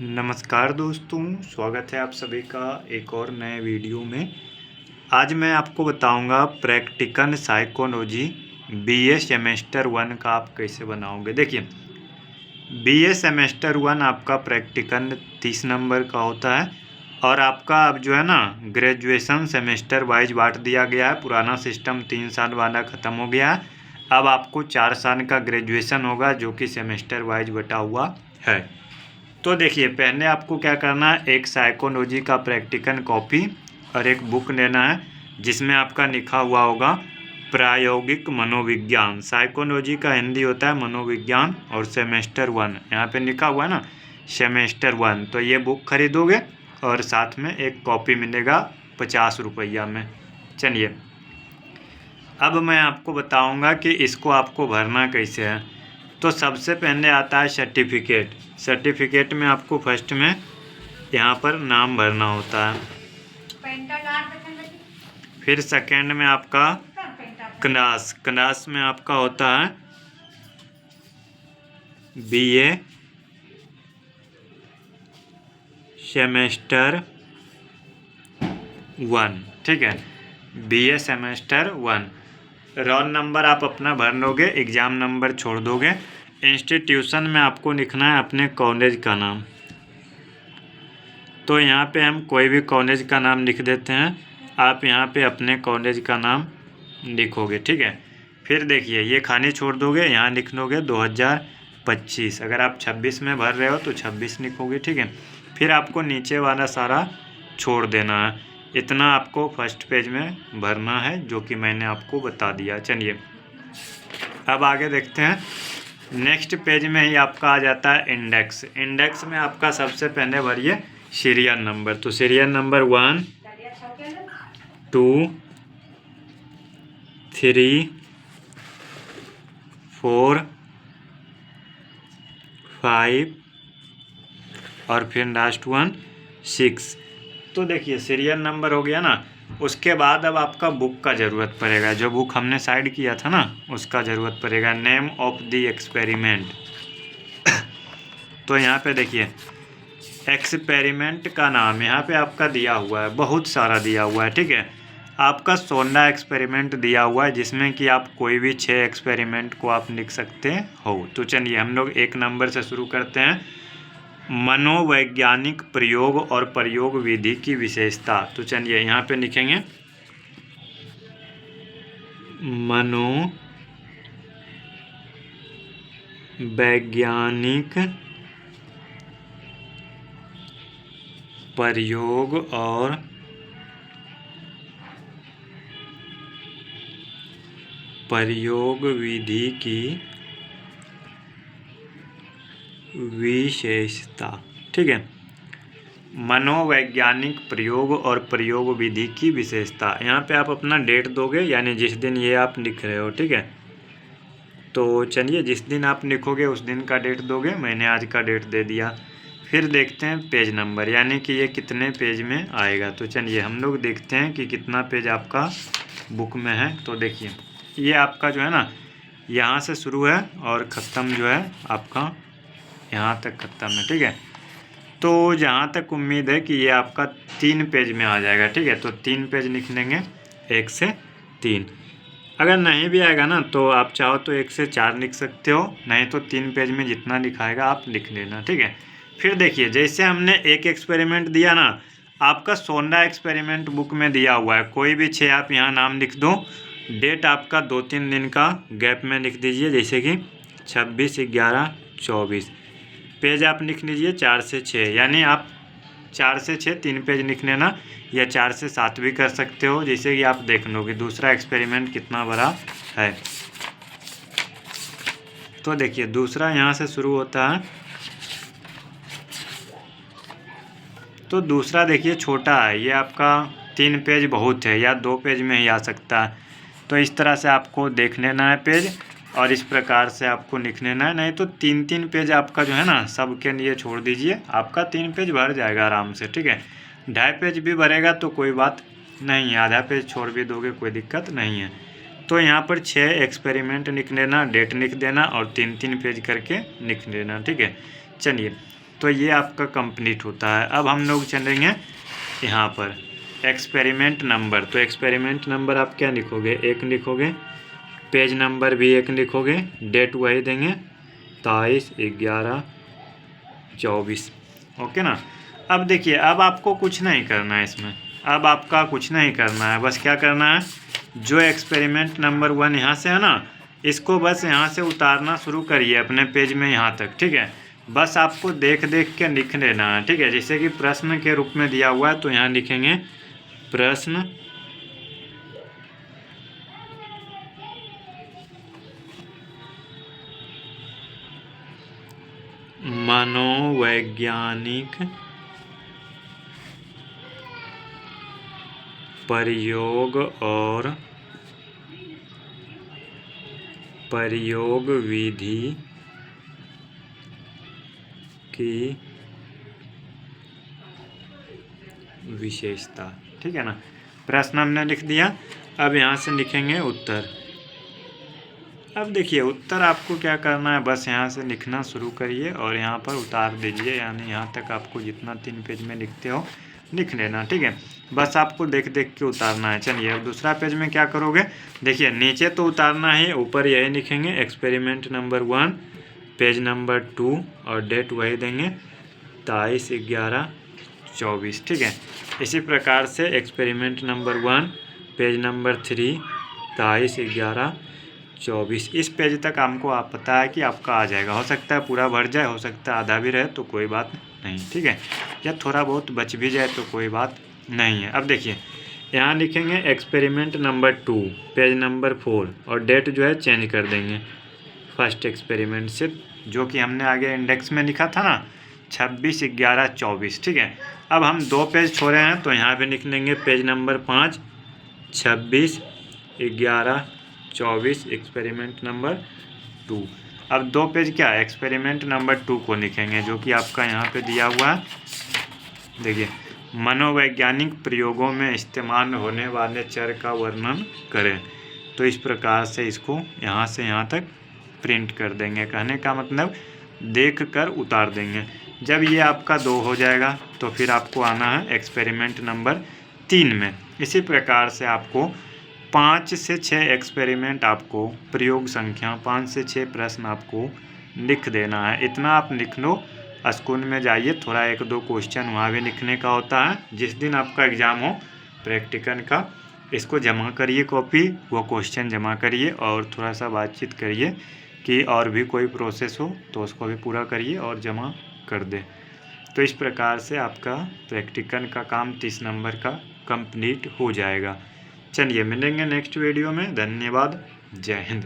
नमस्कार दोस्तों, स्वागत है आप सभी का एक और नए वीडियो में। आज मैं आपको बताऊंगा प्रैक्टिकल साइकोलॉजी बीए सेमेस्टर 1 का आप कैसे बनाओगे। देखिए, बीए सेमेस्टर 1 आपका प्रैक्टिकल 30 नंबर का होता है और आपका अब जो है ना ग्रेजुएशन सेमेस्टर वाइज बांट दिया गया है। पुराना सिस्टम 3 साल वाला ख़त्म हो गया है। अब आपको 4 साल का ग्रेजुएशन होगा जो कि सेमेस्टर वाइज बटा हुआ है। तो देखिए, पहले आपको क्या करना है, एक साइकोलॉजी का प्रैक्टिकल कॉपी और एक बुक लेना है जिसमें आपका लिखा हुआ होगा प्रायोगिक मनोविज्ञान। साइकोलॉजी का हिंदी होता है मनोविज्ञान और सेमेस्टर 1 यहाँ पे लिखा हुआ है ना सेमेस्टर 1। तो ये बुक खरीदोगे और साथ में एक कॉपी मिलेगा 50 रुपया में। चलिए, अब मैं आपको बताऊंगा कि इसको आपको भरना कैसे है। तो सबसे पहले आता है सर्टिफिकेट। सर्टिफिकेट में आपको फर्स्ट में यहाँ पर नाम भरना होता है। फिर सेकेंड में आपका क्लास में आपका होता है बीए सेमेस्टर 1। ठीक है, बीए सेमेस्टर 1। रोल नंबर आप अपना भर लोगे, एग्ज़ाम नंबर छोड़ दोगे। इंस्टीट्यूशन में आपको लिखना है अपने कॉलेज का नाम। तो यहाँ पे हम कोई भी कॉलेज का नाम लिख देते हैं। आप यहाँ पे अपने कॉलेज का नाम लिखोगे। ठीक है, फिर देखिए ये खाली छोड़ दोगे, यहाँ लिख लोगे 2025। अगर आप 26 में भर रहे हो तो 26 लिखोगे। ठीक है, फिर आपको नीचे वाला सारा छोड़ देना है। इतना आपको फर्स्ट पेज में भरना है जो कि मैंने आपको बता दिया। चलिए, अब आगे देखते हैं। नेक्स्ट पेज में ही आपका आ जाता है इंडेक्स। इंडेक्स में आपका सबसे पहले भरिए सीरियल नंबर। तो सीरियल नंबर 1 2 3 4 5 और फिर लास्ट 1 6। तो देखिए सीरियल नंबर हो गया ना। उसके बाद अब आपका बुक का ज़रूरत पड़ेगा। जो बुक हमने साइड किया था ना उसका ज़रूरत पड़ेगा। Name of the experiment. तो यहाँ पे देखिए एक्सपेरिमेंट का नाम यहाँ पे आपका दिया हुआ है, बहुत सारा दिया हुआ है। ठीक है, आपका 16 एक्सपेरिमेंट दिया हुआ है जिसमें कि आप कोई भी 6 एक्सपेरिमेंट को आप लिख सकते हो। तो चलिए हम लोग 1 नंबर से शुरू करते हैं। मनोवैज्ञानिक प्रयोग और प्रयोग विधि की विशेषता। तो चलिए यहाँ पे लिखेंगे मनोवैज्ञानिक प्रयोग और प्रयोग विधि की विशेषता। ठीक है, मनोवैज्ञानिक प्रयोग और प्रयोग विधि की विशेषता। यहाँ पे आप अपना डेट दोगे, यानी जिस दिन ये आप लिख रहे हो। ठीक है, तो चलिए जिस दिन आप लिखोगे उस दिन का डेट दोगे। मैंने आज का डेट दे दिया। फिर देखते हैं पेज नंबर, यानी कि ये कितने पेज में आएगा। तो चलिए हम लोग देखते हैं कि कितना पेज आपका बुक में है। तो देखिए ये आपका जो है ना यहाँ से शुरू है और ख़त्म जो है आपका यहाँ तक ख़त्म है। ठीक है, तो जहाँ तक उम्मीद है कि ये आपका 3 पेज में आ जाएगा। ठीक है, तो 3 पेज लिख लेंगे, 1 से 3। अगर नहीं भी आएगा ना तो आप चाहो तो 1 से 4 लिख सकते हो, नहीं तो 3 पेज में जितना लिखाएगा आप लिख लेना। ठीक है, फिर देखिए जैसे हमने एक एक्सपेरिमेंट दिया ना, आपका 16 एक्सपेरिमेंट बुक में दिया हुआ है। कोई भी 6 आप यहाँ नाम लिख दो। डेट आपका 2-3 दिन का गैप में लिख दीजिए, जैसे कि 26/11/24। पेज आप लिख लीजिए 4 से 6, यानी आप 4 से 6 3 पेज लिख लेना, या 4 से 7 भी कर सकते हो। जैसे कि आप देख लो कि दूसरा एक्सपेरिमेंट कितना बड़ा है। तो देखिए दूसरा यहाँ से शुरू होता है। तो दूसरा देखिए छोटा है, ये आपका 3 पेज बहुत है, या 2 पेज में ही आ सकता है। तो इस तरह से आपको देख लेना है पेज और इस प्रकार से आपको लिख लेना है। नहीं तो 3-3 पेज आपका जो है ना सबके लिए छोड़ दीजिए, आपका 3 पेज भर जाएगा आराम से। ठीक है, 2.5 पेज भी भरेगा तो कोई बात नहीं है, आधा पेज छोड़ भी दोगे कोई दिक्कत नहीं है। तो यहाँ पर 6 एक्सपेरिमेंट लिख लेना, डेट लिख देना और 3-3 पेज करके लिख लेना। ठीक है, चलिए तो ये आपका कंप्लीट होता है। अब हम लोग चलेंगे यहाँ पर एक्सपेरिमेंट नंबर। तो एक्सपेरिमेंट नंबर आप क्या लिखोगे, 1 लिखोगे, पेज नंबर भी 1 लिखोगे, डेट वही देंगे 23/11/24। ओके ना। अब देखिए, अब आपको कुछ नहीं करना है इसमें, अब आपका कुछ नहीं करना है, बस क्या करना है, जो एक्सपेरिमेंट नंबर 1 यहाँ से है ना, इसको बस यहाँ से उतारना शुरू करिए अपने पेज में यहाँ तक। ठीक है, बस आपको देख देख के लिख लेना है। ठीक है, जैसे कि प्रश्न के रूप में दिया हुआ है तो यहाँ लिखेंगे प्रश्न मनोवैज्ञानिक प्रयोग और प्रयोग विधि की विशेषता। ठीक है ना, प्रश्न हमने लिख दिया। अब यहाँ से लिखेंगे उत्तर। अब देखिए, उत्तर आपको क्या करना है, बस यहाँ से लिखना शुरू करिए और यहाँ पर उतार दीजिए, यानी यहाँ तक आपको जितना 3 पेज में लिखते हो लिख लेना। ठीक है, बस आपको देख देख के उतारना है। चलिए, अब दूसरा पेज में क्या करोगे, देखिए नीचे तो उतारना है, ऊपर यही लिखेंगे एक्सपेरिमेंट नंबर 1, पेज नंबर 2 और डेट वही देंगे 23/11/24। ठीक है, इसी प्रकार से एक्सपेरिमेंट नंबर 1, पेज नंबर 3, 23/11/24। इस पेज तक हमको आप पता है कि आपका आ जाएगा। हो सकता है पूरा भर जाए, हो सकता है आधा भी रहे, तो कोई बात नहीं। ठीक है, या थोड़ा बहुत बच भी जाए तो कोई बात नहीं है। अब देखिए, यहाँ लिखेंगे एक्सपेरिमेंट नंबर 2, पेज नंबर 4 और डेट जो है चेंज कर देंगे फर्स्ट एक्सपेरिमेंट से, जो कि हमने आगे इंडेक्स में लिखा था ना 26/11/24। ठीक है, अब हम 2 पेज छोड़े हैं तो यहाँ पे लिख लेंगे पेज नंबर 5, 26/11/24 एक्सपेरिमेंट नंबर 2। अब 2 पेज क्या एक्सपेरिमेंट नंबर 2 को लिखेंगे, जो कि आपका यहाँ पे दिया हुआ है। देखिए, मनोवैज्ञानिक प्रयोगों में इस्तेमाल होने वाले चर का वर्णन करें। तो इस प्रकार से इसको यहाँ से यहाँ तक प्रिंट कर देंगे। कहने का मतलब देख कर उतार देंगे। जब ये आपका 2 हो जाएगा तो फिर आपको आना है एक्सपेरिमेंट नंबर 3 में। इसी प्रकार से आपको 5 से 6 एक्सपेरिमेंट, आपको प्रयोग संख्या 5 से 6 प्रश्न आपको लिख देना है। इतना आप लिख लो, स्कूल में जाइए, थोड़ा 1-2 क्वेश्चन वहाँ भी लिखने का होता है। जिस दिन आपका एग्ज़ाम हो प्रैक्टिकल का, इसको जमा करिए कॉपी, वो क्वेश्चन जमा करिए और थोड़ा सा बातचीत करिए कि और भी कोई प्रोसेस हो तो उसको भी पूरा करिए और जमा कर दे। तो इस प्रकार से आपका प्रैक्टिकल का काम 30 नंबर का कंप्लीट हो जाएगा। चलिए, मिलेंगे नेक्स्ट वीडियो में। धन्यवाद, जय हिंद।